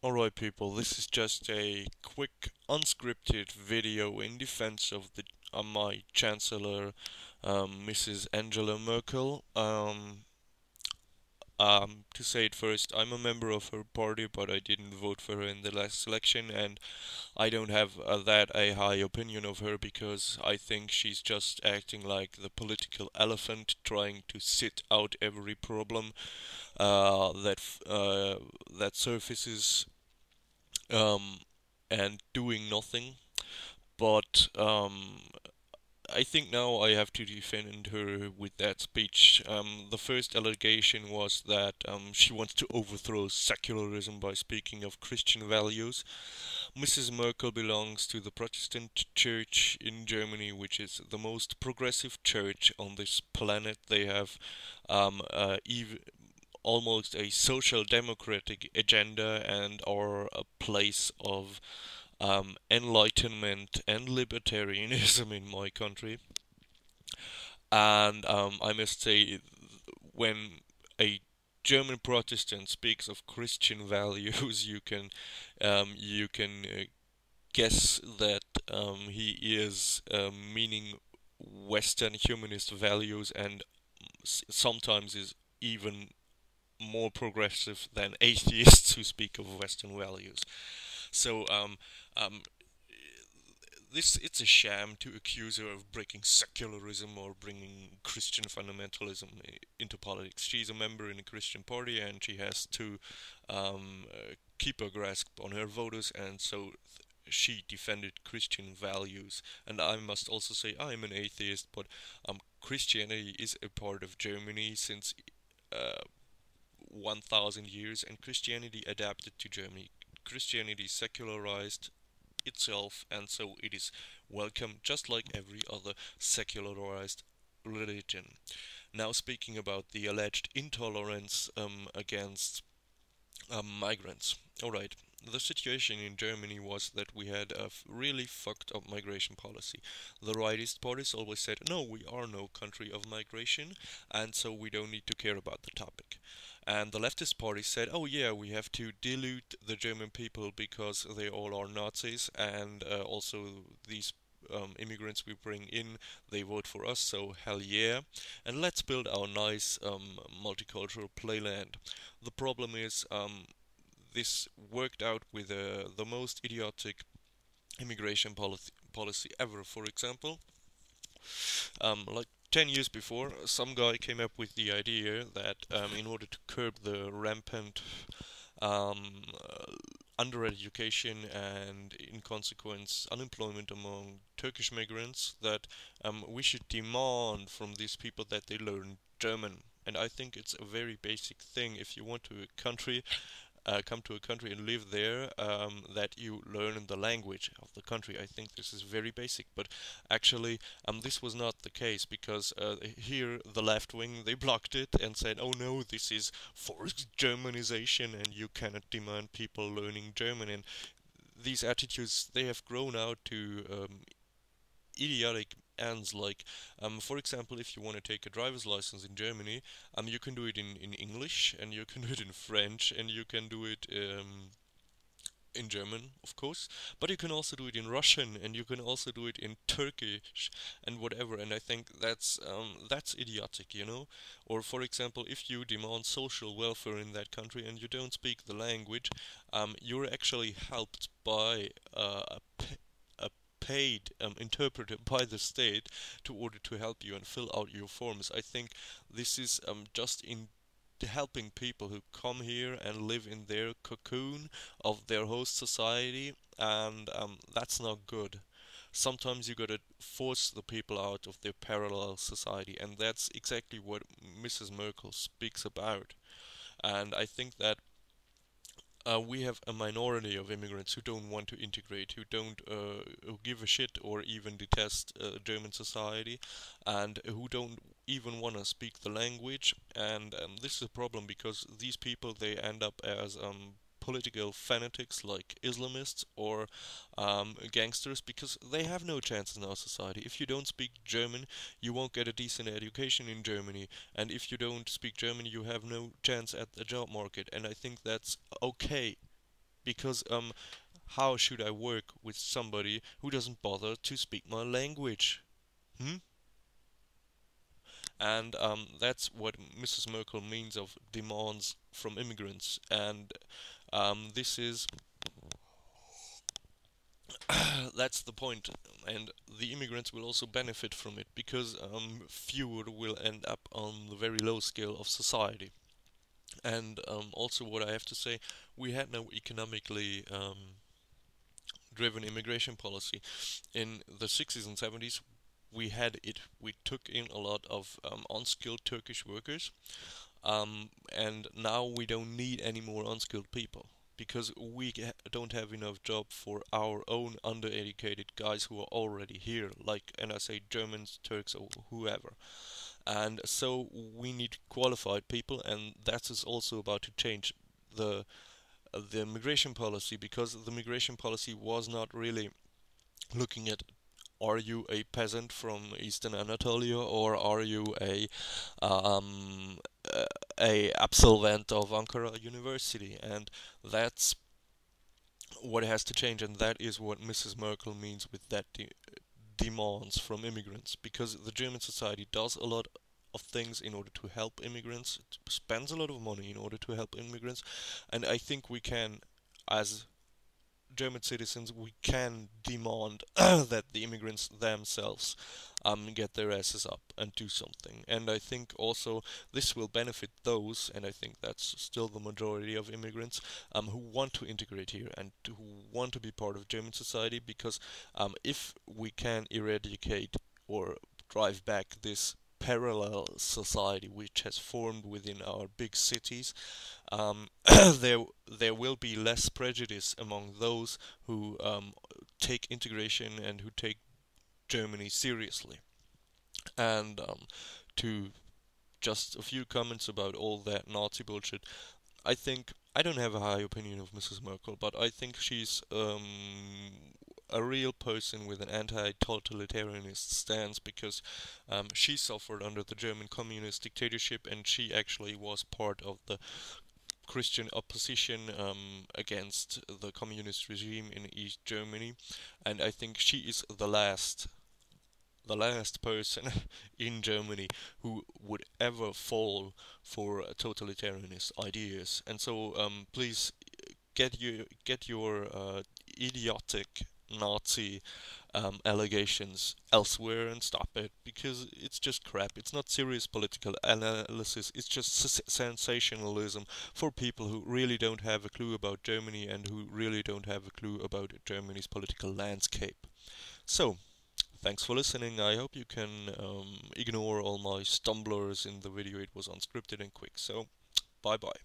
Alright, people, this is just a quick, unscripted video in defense of my Chancellor, Mrs. Angela Merkel. To say it first, I'm a member of her party, but I didn't vote for her in the last election, and I don't have that a high opinion of her because I think she's just acting like the political elephant, trying to sit out every problem that surfaces um, and doing nothing. But I think now I have to defend her with that speech. The first allegation was that she wants to overthrow secularism by speaking of Christian values. Mrs. Merkel belongs to the Protestant Church in Germany, which is the most progressive church on this planet. They have even almost a social democratic agenda and are a place of enlightenment and libertarianism in my country. And I must say, when a German Protestant speaks of Christian values, you can guess that he is meaning Western humanist values, and sometimes is even more progressive than atheists who speak of Western values. So um, this it's a sham to accuse her of breaking secularism or bringing Christian fundamentalism into politics. She's a member in a Christian party, and she has to keep a grasp on her voters, and so she defended Christian values. And I must also say I'm an atheist, but Christianity is a part of Germany since uh, 1000 years, and Christianity adapted to Germany. Christianity secularized itself, and so it is welcome just like every other secularized religion. Now, speaking about the alleged intolerance against migrants. Alright, the situation in Germany was that we had a really fucked up migration policy. The rightist parties always said, no, we are no country of migration, and so we don't need to care about the topic. And the leftist party said, oh yeah, we have to dilute the German people because they all are Nazis, and also these immigrants we bring in, they vote for us, so hell yeah. And let's build our nice multicultural playland. The problem is this worked out with the most idiotic immigration policy ever. For example, like 10 years before, some guy came up with the idea that in order to curb the rampant um, uh, undereducation and, in consequence, unemployment among Turkish migrants, that we should demand from these people that they learn German. And I think it's a very basic thing if you want to a country come to a country and live there, that you learn the language of the country. I think this is very basic, but actually, this was not the case because here the left wing they blocked it and said, "Oh no, this is forced Germanization, and you cannot demand people learning German." And these attitudes they have grown out to idiotic ends like for example, if you want to take a driver's license in Germany, you can do it in English, and you can do it in French, and you can do it in German, of course, but you can also do it in Russian, and you can also do it in Turkish and whatever. And I think that's idiotic, you know. Or for example, if you demand social welfare in that country and you don't speak the language, you're actually helped by a paid interpreter by the state to order to help you and fill out your forms. I think this is just in helping people who come here and live in their cocoon of their host society, and that's not good. Sometimes you gotta force the people out of their parallel society, and that's exactly what Mrs. Merkel speaks about. And I think that we have a minority of immigrants who don't want to integrate, who give a shit or even detest German society, and who don't even want to speak the language. And this is a problem because these people they end up as political fanatics like Islamists or gangsters because they have no chance in our society. If you don't speak German, you won't get a decent education in Germany, and if you don't speak German, you have no chance at the job market. And I think that's okay. because how should I work with somebody who doesn't bother to speak my language? Hmm? And that's what Mrs. Merkel means of demands from immigrants. And this is that's the point. And the immigrants will also benefit from it because fewer will end up on the very low scale of society. And also, what I have to say, we had no economically driven immigration policy. In the 60s and 70s, we had it. We took in a lot of unskilled Turkish workers, and now we don't need any more unskilled people because we don't have enough job for our own undereducated guys who are already here, like, and I say Germans, Turks, or whoever. And so we need qualified people, and that is also about to change the the migration policy, because the migration policy was not really looking at, are you a peasant from Eastern Anatolia, or are you um, a absolvent of Ankara University? And that's what has to change, and that is what Mrs. Merkel means with that demands from immigrants, because the German society does a lot of things in order to help immigrants. It spends a lot of money in order to help immigrants, and I think we can, as German citizens, we can demand that the immigrants themselves get their asses up and do something. And I think also this will benefit those, and I think that's still the majority of immigrants, who want to integrate here and who want to be part of German society, because if we can eradicate or drive back this parallel society which has formed within our big cities, there there will be less prejudice among those who take integration and who take Germany seriously. And to just a few comments about all that Nazi bullshit. I think I don't have a high opinion of Mrs. Merkel, but I think she's a real person with an anti-totalitarianist stance, because she suffered under the German communist dictatorship, and she actually was part of the Christian opposition against the communist regime in East Germany, and I think she is the last person in Germany who would ever fall for totalitarianist ideas. And so please get your idiotic Nazi allegations elsewhere and stop it, because it's just crap. It's not serious political analysis. It's just sensationalism for people who really don't have a clue about Germany and who really don't have a clue about Germany's political landscape. So, thanks for listening. I hope you can ignore all my stumblers in the video. It was unscripted and quick. So, bye bye.